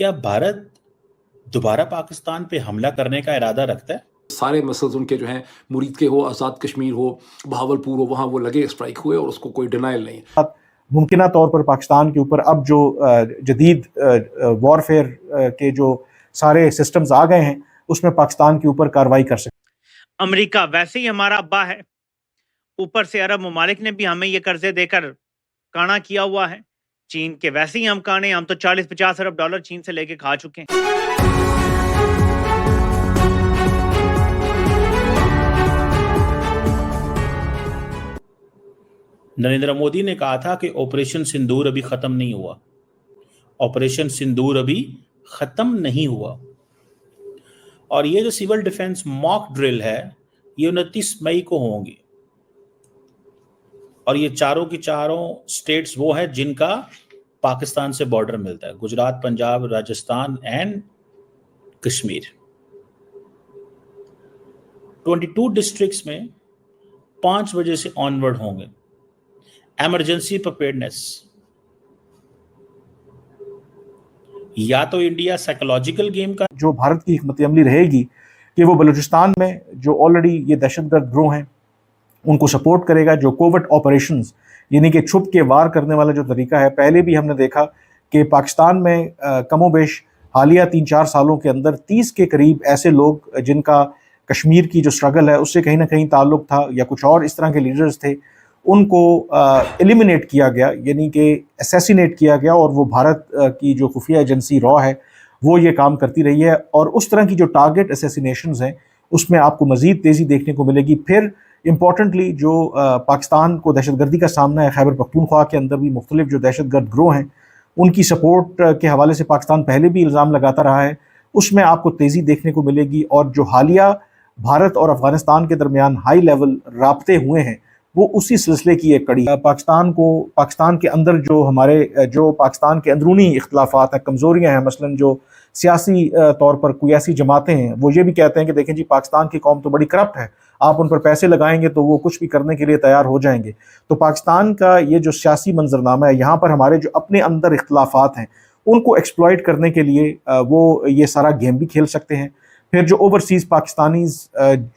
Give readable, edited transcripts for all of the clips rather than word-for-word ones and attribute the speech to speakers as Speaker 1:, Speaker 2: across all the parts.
Speaker 1: क्या भारत दोबारा पाकिस्तान पे हमला करने का इरादा रखता है?
Speaker 2: सारे मसल्स उनके जो हैं, मुरीद के हो, आज़ाद कश्मीर हो, बहावलपुर हो, वहाँ वो लगे, स्ट्राइक हुए और उसको कोई डिनाइल नहीं है।
Speaker 3: मुमकिना तौर पर पाकिस्तान के ऊपर अब जो जदीद वॉरफेयर के जो सारे सिस्टम्स आ गए हैं, उसमें पाकिस्तान के ऊपर कार्रवाई कर सकते।
Speaker 4: अमेरिका वैसे ही हमारा अब्बा है, ऊपर से अरब ममालिक ने भी हमें ये कर्जे देकर काना किया हुआ है। चीन के वैसे ही हम काने, हम तो 40-50 अरब डॉलर चीन से लेके खा चुके हैं।
Speaker 1: नरेंद्र मोदी ने कहा था कि ऑपरेशन सिंदूर अभी खत्म नहीं हुआ। ऑपरेशन सिंदूर अभी खत्म नहीं हुआ। और ये जो सिविल डिफेंस मॉक ड्रिल है, ये 29 मई को होंगी। और ये चारों की चारों स्टेट्स वो हैं जिनका पाकिस्तान से बॉर्डर मिलता है, गुजरात, पंजाब, राजस्थान एंड कश्मीर। 22 डिस्ट्रिक्ट्स में 5 बजे से ऑनवर्ड होंगे। इमरजेंसी प्रिपेयर्डनेस, या तो इंडिया साइकोलॉजिकल गेम का
Speaker 3: जो भारत की हिकमत अमली रहेगी कि वो बलूचिस्तान में जो ऑलरेडी ये दहशतगर्द ग्रोह हैं उनको सपोर्ट करेगा। जो कोवर्ट ऑपरेशंस यानी कि छुप के वार करने वाला जो तरीका है, पहले भी हमने देखा कि पाकिस्तान में कमोबेश हालिया 3-4 सालों के अंदर 30 के करीब ऐसे लोग जिनका कश्मीर की जो स्ट्रगल है उससे कहीं ना कहीं ताल्लुक था या कुछ और इस तरह के लीडर्स थे, उनको एलिमिनेट किया गया, यानी कि असैसिनेट किया गया। और वो भारत की जो खुफिया एजेंसी रॉ है वो ये काम करती रही है। और उस तरह की जो टारगेट असैसिनेशंस हैं उसमें आपको मज़ीद तेज़ी देखने को मिलेगी। फिर इम्पॉर्टेंटली जो पाकिस्तान को दहशतगर्दी का सामना है, खैबर पख्तूनख्वा के अंदर भी मुख्तलिफ जो दहशतगर्द ग्रोह हैं उनकी सपोर्ट के हवाले से पाकिस्तान पहले भी इल्ज़ाम लगाता रहा है, उसमें आपको तेज़ी देखने को मिलेगी। और जो हालिया भारत और अफ़गानिस्तान के दरमियान हाई लेवल राब्ते हुए हैं वो उसी सिलसिले की एक कड़ी। पाकिस्तान के अंदर जो पाकिस्तान के अंदरूनी इख्तलाफात हैं, कमज़ोरियाँ हैं, मसलन जो सियासी तौर पर कोई ऐसी जमातें हैं वो ये भी कहते हैं कि देखें जी, पाकिस्तान की कौम तो बड़ी करप्ट है, आप उन पर पैसे लगाएंगे तो वो कुछ भी करने के लिए तैयार हो जाएंगे। तो पाकिस्तान का ये जो सियासी मंजरनामा है, यहाँ पर हमारे जो अपने अंदर इख्तलाफात हैं उनको एक्सप्लॉइट करने के लिए वो ये सारा गेम भी खेल सकते हैं। फिर जो ओवरसीज़ पाकिस्तानीज़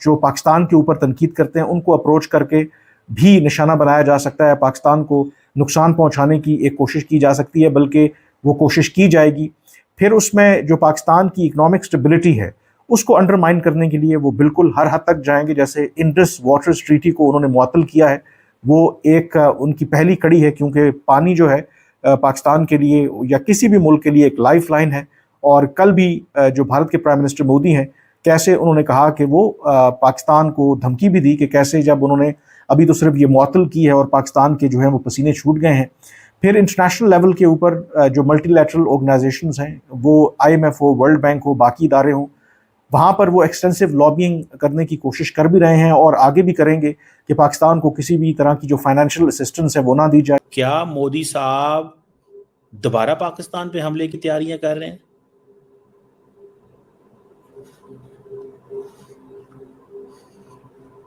Speaker 3: जो पाकिस्तान के ऊपर तनकीद करते हैं उनको अप्रोच करके भी निशाना बनाया जा सकता है। पाकिस्तान को नुकसान पहुंचाने की एक कोशिश की जा सकती है, बल्कि वो कोशिश की जाएगी। फिर उसमें जो पाकिस्तान की इकोनॉमिक स्टेबिलिटी है उसको अंडरमाइन करने के लिए वो बिल्कुल हर हद तक जाएंगे। जैसे इंडस वाटर ट्रीटी को उन्होंने मुअत्तल किया है, वो एक उनकी पहली कड़ी है, क्योंकि पानी जो है पाकिस्तान के लिए या किसी भी मुल्क के लिए एक लाइफ लाइन है। और कल भी जो भारत के प्राइम मिनिस्टर मोदी हैं, कैसे उन्होंने कहा कि वो पाकिस्तान को धमकी भी दी कि कैसे जब उन्होंने अभी तो सिर्फ ये मुअत्तल की है और पाकिस्तान के जो है वो पसीने छूट गए हैं। फिर इंटरनेशनल लेवल के ऊपर जो मल्टीलैटरल ऑर्गेनाइजेशंस हैं, वो IMF हो, वर्ल्ड बैंक हो, बाकी इदारे हों, वहाँ पर वो एक्सटेंसिव लॉबिंग करने की कोशिश कर भी रहे हैं और आगे भी करेंगे कि पाकिस्तान को किसी भी तरह की जो फाइनेंशियल असिस्टेंस है वो ना दी जाए।
Speaker 1: क्या मोदी साहब दोबारा पाकिस्तान पे हमले की तैयारियां कर रहे हैं?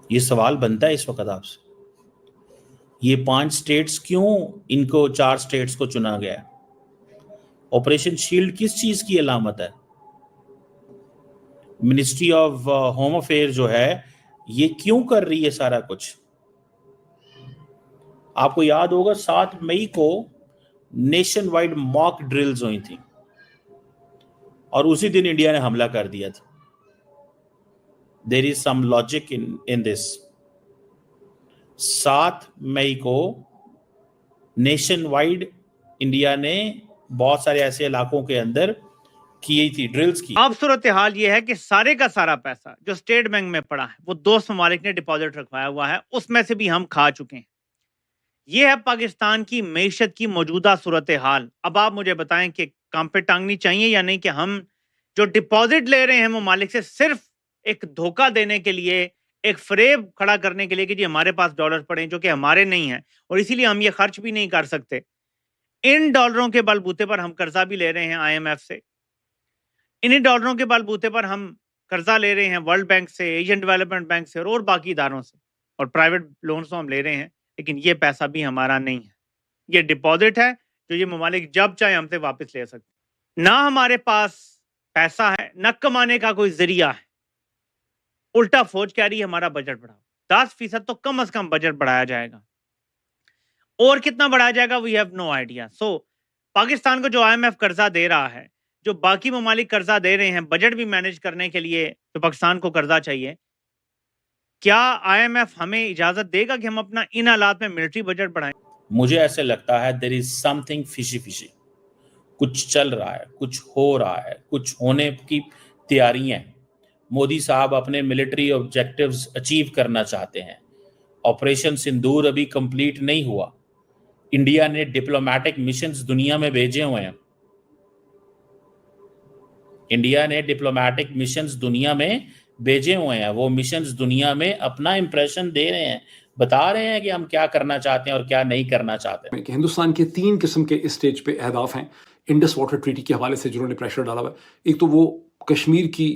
Speaker 1: ये सवाल बनता है इस वक्त आपसे। ये 5 स्टेट्स क्यों, इनको 4 स्टेट्स को चुना गया? ऑपरेशन शील्ड किस चीज की अलामत है? मिनिस्ट्री ऑफ होम अफेयर जो है ये क्यों कर रही है सारा कुछ? आपको याद होगा 7 मई को नेशन वाइड मॉक ड्रिल्स हुई थी और उसी दिन इंडिया ने हमला कर दिया था। There is some logic in this. 7 मई को नेशन वाइड इंडिया ने बहुत सारे ऐसे इलाकों के अंदर की थी ड्रिल्स की।
Speaker 4: अब सूरत हाल ये है कि सारे का सारा पैसा जो स्टेट बैंक में पड़ा है वो दोस्त ममालिक ने डिपॉजिट रखवाया हुआ है, उसमें से भी हम खा चुके हैं। ये है पाकिस्तान की मईशत की मौजूदा सूरत हाल। अब आप मुझे बताएं कि काम पे टांगनी चाहिए या नहीं कि हम जो डिपॉजिट ले रहे हैं ममालिक से सिर्फ एक धोखा देने के लिए, एक फ्रेब खड़ा करने के लिए कि जी हमारे पास डॉलर पड़े जो कि हमारे नहीं है और इसीलिए हम ये खर्च भी नहीं कर सकते। इन डॉलरों के बलबूते पर हम कर्जा भी ले रहे हैं IMF से, इन्हीं डॉलरों के बलबूते पर हम कर्जा ले रहे हैं वर्ल्ड बैंक से, एशियन डेवलपमेंट बैंक से और बाकी इदारों से, और प्राइवेट लोन्स तो हम ले रहे हैं, लेकिन ये पैसा भी हमारा नहीं है। ये डिपॉजिट है जो ये ममालिक जब चाहे हमसे वापस ले सकते हैं। نہ ہمارے پاس پیسہ ہے نہ کمانے کا کوئی ذریعہ ہے. الٹا فوج کہہ رہی ہے ہمارا بجٹ بڑھاؤ. 10% تو کم از کم بجٹ بڑھایا جائے گا, اور کتنا بڑھایا جائے گا وی ہیو نو آئیڈیا. سو پاکستان کو جو IMF قرضہ دے رہا ہے, جو باقی ممالک قرضہ دے رہے ہیں بجٹ بھی مینج کرنے کے لیے, جو پاکستان کو قرضہ چاہیے, کیا IMF ہمیں اجازت دے گا کہ ہم اپنا ان حالات میں ملٹری بجٹ بڑھائیں؟
Speaker 1: مجھے ایسے لگتا ہے دیر از سم تھنگ فشی فشی, کچھ چل رہا ہے, کچھ ہو رہا ہے, کچھ ہونے کی تیاریاں ہیں. مودی صاحب اپنے ملٹری آبجیکٹیوز اچیو کرنا چاہتے ہیں. آپریشن سندور ابھی کمپلیٹ نہیں ہوا. انڈیا نے ڈپلومیٹک مشنز دنیا میں بھیجے ہوئے ہیں. انڈیا نے ڈپلومیٹک مشنز دنیا میں بھیجے ہوئے ہیں. وہ مشنز دنیا میں اپنا امپریشن دے رہے ہیں, بتا رہے ہیں کہ ہم کیا کرنا چاہتے ہیں اور کیا نہیں کرنا چاہتے.
Speaker 2: کہ ہندوستان کے 3 قسم کے اس سٹیج پہ اہداف ہیں انڈس واٹر ٹریٹی کے حوالے سے جنہوں نے پریشر ڈالا ہوا ہے. ایک تو وہ کشمیر کی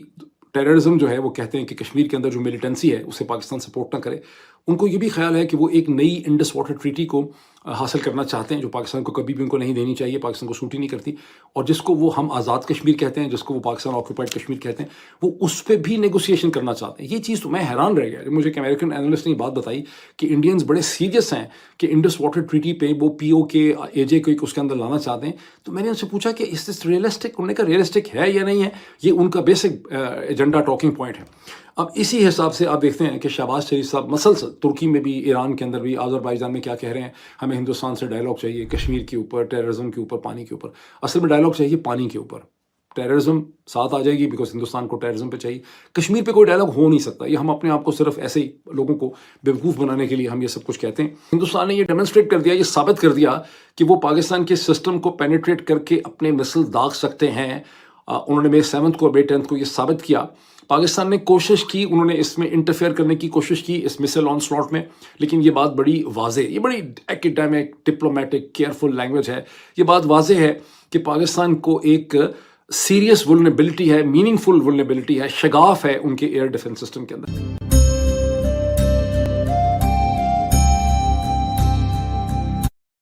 Speaker 2: ٹیررزم جو ہے, وہ کہتے ہیں کہ کشمیر کے اندر جو ملیٹنسی ہے اسے پاکستان سپورٹ نہ کرے. ان کو یہ بھی خیال ہے کہ وہ ایک نئی انڈس واٹر ٹریٹی کو حاصل کرنا چاہتے ہیں جو پاکستان کو کبھی بھی ان کو نہیں دینی چاہیے, پاکستان کو سوٹ ہی نہیں کرتی, اور جس کو وہ ہم آزاد کشمیر کہتے ہیں, جس کو وہ پاکستان آکوپائڈ کشمیر کہتے ہیں, وہ اس پہ بھی نیگوسیشن کرنا چاہتے ہیں. یہ چیز تو میں حیران رہ گیا. مجھے ایک امریکن انالسٹ نے یہ بات بتائی کہ انڈینز بڑے سیریس ہیں کہ انڈس واٹر ٹریٹی پہ وہ POK AJ کو اس کے اندر لانا چاہتے ہیں. تو میں نے ان سے پوچھا کہ اس دس ریئلسٹک, انہوں نے کہا ریئلسٹک ہے یا نہیں ہے, یہ ان کا بیسک ایجنڈا ٹاکنگ پوائنٹ ہے. اب اسی حساب سے آپ دیکھتے ہیں کہ شہباز شریف صاحب مسلسل ترکی میں بھی, ایران کے اندر بھی, آذربائیجان میں کیا کہہ رہے ہیں, ہمیں ہندوستان سے ڈائلاگ چاہیے کشمیر کے اوپر, ٹیررزم کے اوپر, پانی کے اوپر. اصل میں ڈائلاگ چاہیے پانی کے اوپر. ٹیررزم ساتھ آ جائے گی بیکاز ہندوستان کو ٹیررزم پہ چاہیے. کشمیر پہ کوئی ڈائلاگ ہو نہیں سکتا. یہ ہم اپنے آپ کو صرف ایسے ہی لوگوں کو بیوقوف بنانے کے لیے ہم یہ سب کچھ کہتے ہیں. ہندوستان نے یہ ڈیمونسٹریٹ کر دیا, یہ ثابت کر دیا کہ وہ پاکستان کے سسٹم کو پینیٹریٹ کر کے اپنے مسل داغ سکتے ہیں. انہوں نے May 7 کو اور May 10 کو یہ ثابت کیا. پاکستان نے کوشش کی, انہوں نے اس میں انٹرفیئر کرنے کی کوشش کی اس مسل آن سلاٹ میں, لیکن یہ بات بڑی واضح, یہ بڑی ایکیڈیمک ڈپلومیٹک کیئرفل لینگویج ہے. یہ بات واضح ہے کہ پاکستان کو ایک سیریس ولنریبلٹی ہے, میننگ فل ولنریبلٹی ہے, شگاف ہے ان کے ایئر ڈیفنس سسٹم کے اندر.